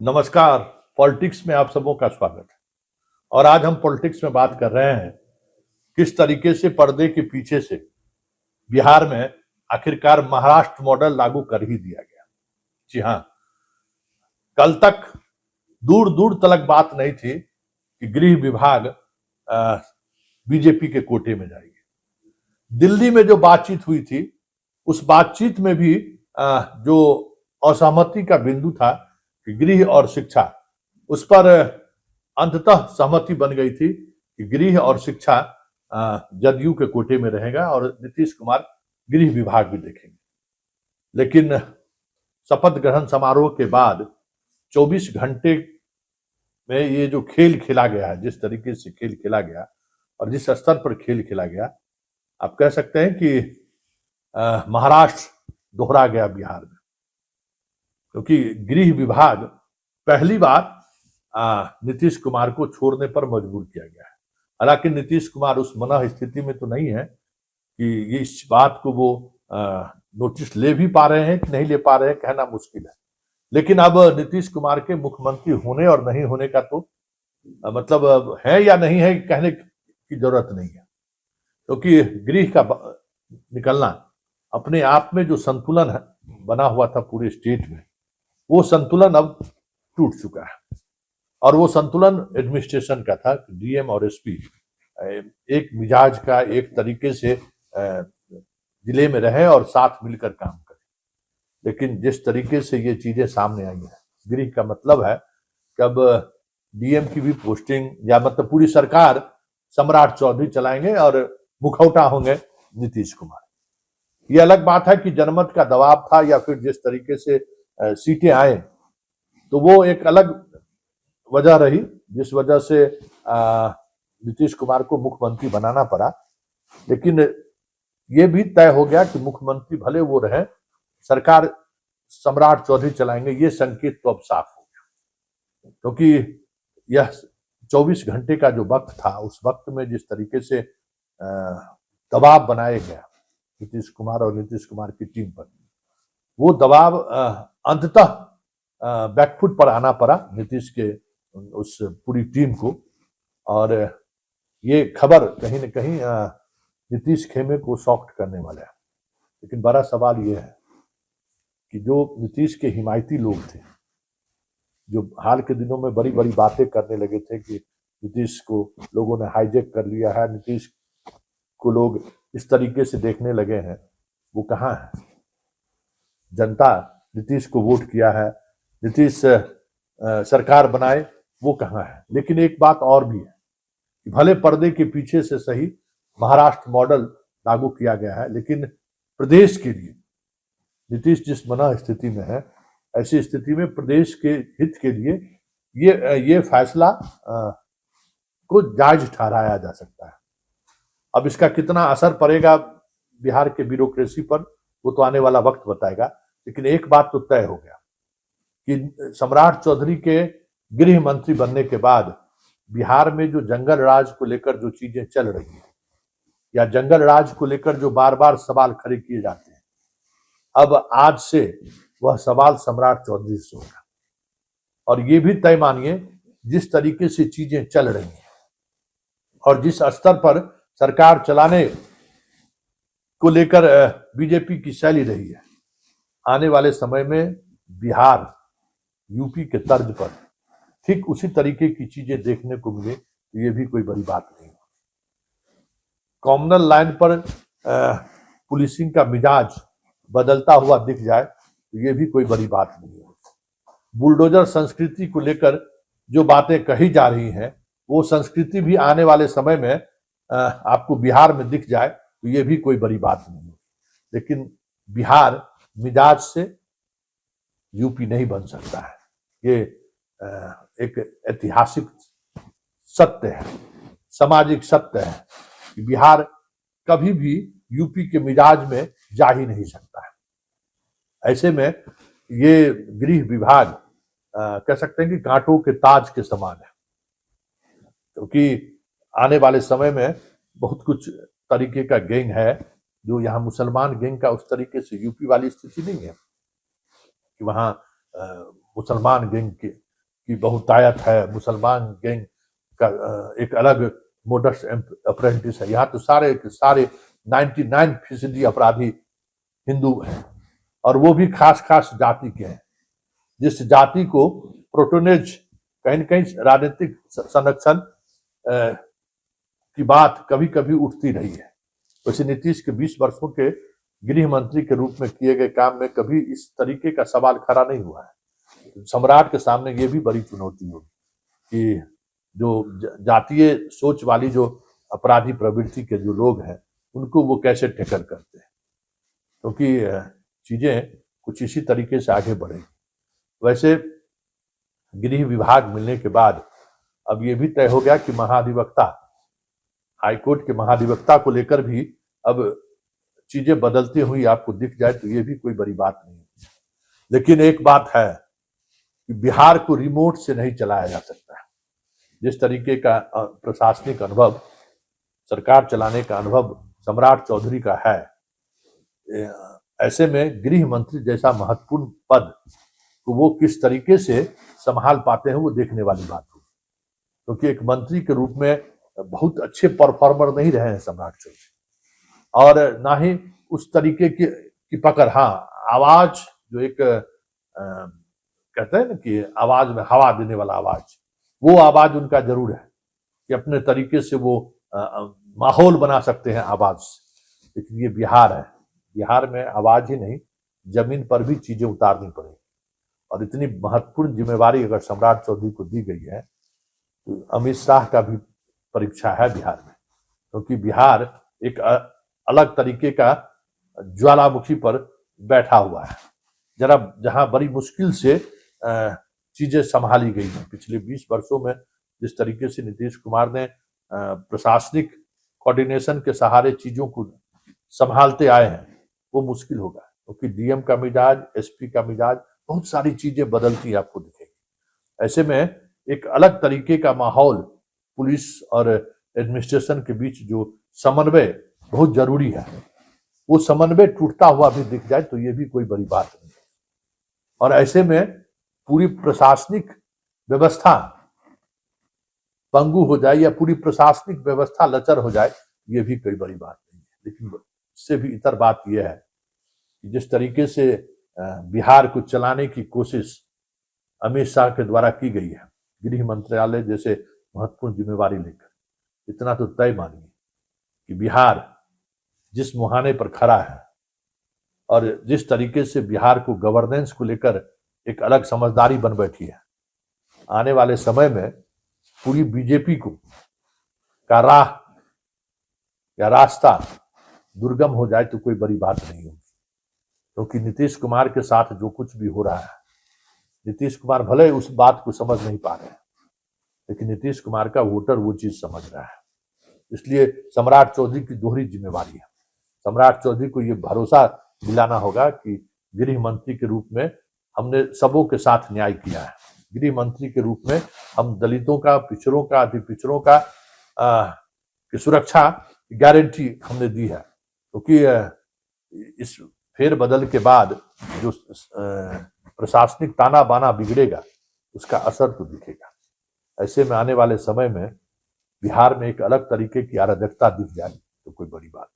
नमस्कार। पॉलिटिक्स में आप सबों का स्वागत है। और आज हम पॉलिटिक्स में बात कर रहे हैं किस तरीके से पर्दे के पीछे से बिहार में आखिरकार महाराष्ट्र मॉडल लागू कर ही दिया गया। जी हाँ, कल तक दूर दूर तक बात नहीं थी कि गृह विभाग बीजेपी के कोटे में जाएगी। दिल्ली में जो बातचीत हुई थी उस बातचीत में भी जो असहमति का बिंदु था कि गृह और शिक्षा, उस पर अंततः सहमति बन गई थी कि गृह और शिक्षा जदयू के कोटे में रहेगा और नीतीश कुमार गृह विभाग भी देखेंगे। लेकिन शपथ ग्रहण समारोह के बाद 24 घंटे में ये जो खेल खेला गया है, जिस तरीके से खेल खेला गया और जिस स्तर पर खेल खेला गया, आप कह सकते हैं कि महाराष्ट्र दोहरा गया बिहार में। क्योंकि गृह विभाग पहली बार नीतीश कुमार को छोड़ने पर मजबूर किया गया है। हालांकि नीतीश कुमार उस मना स्थिति में तो नहीं है कि इस बात को वो नोटिस ले भी पा रहे हैं कि नहीं ले पा रहे हैं, कहना मुश्किल है। लेकिन अब नीतीश कुमार के मुख्यमंत्री होने और नहीं होने का तो मतलब है या नहीं है कहने की जरूरत नहीं है। क्योंकि गृह का निकलना अपने आप में जो संतुलन है बना हुआ था पूरे स्टेट में, वो संतुलन अब टूट चुका है। और वो संतुलन एडमिनिस्ट्रेशन का था, डीएम और एसपी एक मिजाज का, एक तरीके से जिले में रहे और साथ मिलकर काम करें। लेकिन जिस तरीके से ये चीजें सामने आई हैं, गृह का मतलब है कि अब डीएम की भी पोस्टिंग या मतलब पूरी सरकार सम्राट चौधरी चलाएंगे और मुखौटा होंगे नीतीश कुमार। ये अलग बात है कि जनमत का दबाव था या फिर जिस तरीके से सीटें आए, तो वो एक अलग वजह रही जिस वजह से नीतीश कुमार को मुख्यमंत्री बनाना पड़ा। लेकिन ये भी तय हो गया कि मुख्यमंत्री भले वो रहे, सरकार सम्राट चौधरी चलाएंगे। ये संकेत तो अब साफ हो गया। क्योंकि यह 24 घंटे का जो वक्त था, उस वक्त में जिस तरीके से दबाव बनाया गया नीतीश कुमार और नीतीश कुमार की टीम पर, वो दबाव अंततः बैकफुट पर आना पड़ा नीतीश के उस पूरी टीम को। और ये खबर कहीं न कहीं नीतीश खेमे को सॉफ्ट करने वाला है। लेकिन बड़ा सवाल ये है कि जो नीतीश के हिमायती लोग थे, जो हाल के दिनों में बड़ी बड़ी बातें करने लगे थे कि नीतीश को लोगों ने हाईजैक कर लिया है, नीतीश को लोग इस तरीके से देखने लगे हैं, वो कहाँ है? जनता नीतीश को वोट किया है, नीतीश सरकार बनाए, वो कहाँ है? लेकिन एक बात और भी है कि भले पर्दे के पीछे से सही महाराष्ट्र मॉडल लागू किया गया है, लेकिन प्रदेश के लिए नीतीश जिस मना स्थिति में है, ऐसी स्थिति में प्रदेश के हित के लिए ये फैसला को जायज ठहराया जा सकता है। अब इसका कितना असर पड़ेगा बिहार के ब्यूरोक्रेसी पर, वो तो आने वाला वक्त बताएगा। लेकिन एक बात तो तय हो गया कि सम्राट चौधरी के गृह मंत्री बनने के बाद बिहार में जो जंगल राज को लेकर जो चीजें चल रही हैं, या जंगल राज को लेकर जो बार बार सवाल खड़े किए जाते हैं, अब आज से वह सवाल सम्राट चौधरी से होगा। और ये भी तय मानिए, जिस तरीके से चीजें चल रही हैं और जिस स्तर पर सरकार चलाने को लेकर बीजेपी की शैली रही है, आने वाले समय में बिहार यूपी के तर्ज पर ठीक उसी तरीके की चीजें देखने को मिले, तो ये भी कोई बड़ी बात नहीं। कॉमनल लाइन पर पुलिसिंग का मिजाज बदलता हुआ दिख जाए, तो ये भी कोई बड़ी बात नहीं है। बुलडोजर संस्कृति को लेकर जो बातें कही जा रही हैं, वो संस्कृति भी आने वाले समय में आपको बिहार में दिख जाए, तो ये भी कोई बड़ी बात नहीं है। लेकिन बिहार मिजाज से यूपी नहीं बन सकता है। ये एक ऐतिहासिक सत्य है, सामाजिक सत्य है कि बिहार कभी भी यूपी के मिजाज में जा ही नहीं सकता है। ऐसे में ये गृह विभाग कह सकते हैं कि कांटों के ताज के समान है। क्योंकि आने वाले समय में बहुत कुछ तरीके का गैंग है, जो यहाँ मुसलमान गैंग का उस तरीके से यूपी वाली स्थिति नहीं है कि वहाँ मुसलमान गैंग के की बहुतायत है, मुसलमान गैंग का एक अलग मोडस अप्रेंटिस है। यहाँ तो सारे के सारे 99% अपराधी हिंदू हैं, और वो भी खास खास जाति के हैं, जिस जाति को प्रोटोनेज कहीं न कहीं राजनीतिक संरक्षण की बात कभी कभी उठती रही है। वैसे नीतीश के 20 वर्षों के गृह मंत्री के रूप में किए गए काम में कभी इस तरीके का सवाल खड़ा नहीं हुआ है। सम्राट के सामने ये भी बड़ी चुनौती होगी कि जो जातीय सोच वाली जो अपराधी प्रवृत्ति के जो लोग हैं उनको वो कैसे टैकल करते हैं, क्योंकि चीजें कुछ इसी तरीके से आगे बढ़ेगी। वैसे गृह विभाग मिलने के बाद अब ये भी तय हो गया कि महाधिवक्ता, हाईकोर्ट के महाधिवक्ता को लेकर भी अब चीजें बदलती हुई आपको दिख जाए तो ये भी कोई बड़ी बात नहीं है। लेकिन एक बात है कि बिहार को रिमोट से नहीं चलाया जा सकता। जिस तरीके का प्रशासनिक अनुभव, सरकार चलाने का अनुभव सम्राट चौधरी का है, ऐसे में गृह मंत्री जैसा महत्वपूर्ण पद को वो किस तरीके से संभाल पाते हैं वो देखने वाली बात होगी। क्योंकि एक मंत्री के रूप में बहुत अच्छे परफॉर्मर नहीं रहे हैं सम्राट चौधरी, और ना ही उस तरीके की पकड़, हाँ आवाज जो एक कहते हैं ना कि आवाज में हवा देने वाला आवाज, वो आवाज उनका जरूर है कि अपने तरीके से वो माहौल बना सकते हैं आवाज से। लेकिन ये बिहार है, बिहार में आवाज ही नहीं जमीन पर भी चीजें उतारनी पड़ेगी, और इतनी महत्वपूर्ण जिम्मेवारी अगर सम्राट चौधरी को दी गई है तो अमित शाह का भी परीक्षा है बिहार में, क्योंकि बिहार एक अलग तरीके का ज्वालामुखी पर बैठा हुआ है, जरा जहां बड़ी मुश्किल से चीजें संभाली गई हैं। पिछले 20 वर्षों में जिस तरीके से नीतीश कुमार ने प्रशासनिक कोऑर्डिनेशन के सहारे चीजों को संभालते आए हैं वो मुश्किल होगा, क्योंकि डीएम का मिजाज, एसपी का मिजाज, बहुत सारी चीजें बदलती आपको दिखेगी। ऐसे में एक अलग तरीके का माहौल पुलिस और एडमिनिस्ट्रेशन के बीच जो समन्वय बहुत जरूरी है, वो समन्वय टूटता हुआ भी दिख जाए तो ये भी कोई बड़ी बात नहीं है। और ऐसे में पूरी प्रशासनिक व्यवस्था पंगु हो जाए या पूरी प्रशासनिक व्यवस्था लचर हो जाए, ये भी कोई बड़ी बात नहीं है। लेकिन इससे भी इतर बात यह है कि जिस तरीके से बिहार को चलाने की कोशिश अमित शाह के द्वारा की गई है, गृह मंत्रालय जैसे महत्वपूर्ण जिम्मेवारी लेकर, इतना तो तय मानिए कि बिहार जिस मुहाने पर खड़ा है और जिस तरीके से बिहार को गवर्नेंस को लेकर एक अलग समझदारी बन बैठी है, आने वाले समय में पूरी बीजेपी को का राह या रास्ता दुर्गम हो जाए तो कोई बड़ी बात नहीं होगी। क्योंकि नीतीश कुमार के साथ जो कुछ भी हो रहा है, नीतीश कुमार भले उस बात को समझ नहीं पा रहे हैं, लेकिन नीतीश कुमार का वोटर वो चीज समझ रहा है। इसलिए सम्राट चौधरी की दोहरी जिम्मेवारी है। सम्राट चौधरी को ये भरोसा दिलाना होगा कि गृह मंत्री के रूप में हमने सबों के साथ न्याय किया है, गृह मंत्री के रूप में हम दलितों का, पिछड़ों का, अति पिछड़ों का की सुरक्षा गारंटी हमने दी है। क्योंकि इस फेरबदल के बाद जो प्रशासनिक ताना बाना बिगड़ेगा उसका असर तो दिखेगा। ऐसे में आने वाले समय में बिहार में एक अलग तरीके की अराजकता दिख जाए तो कोई बड़ी बात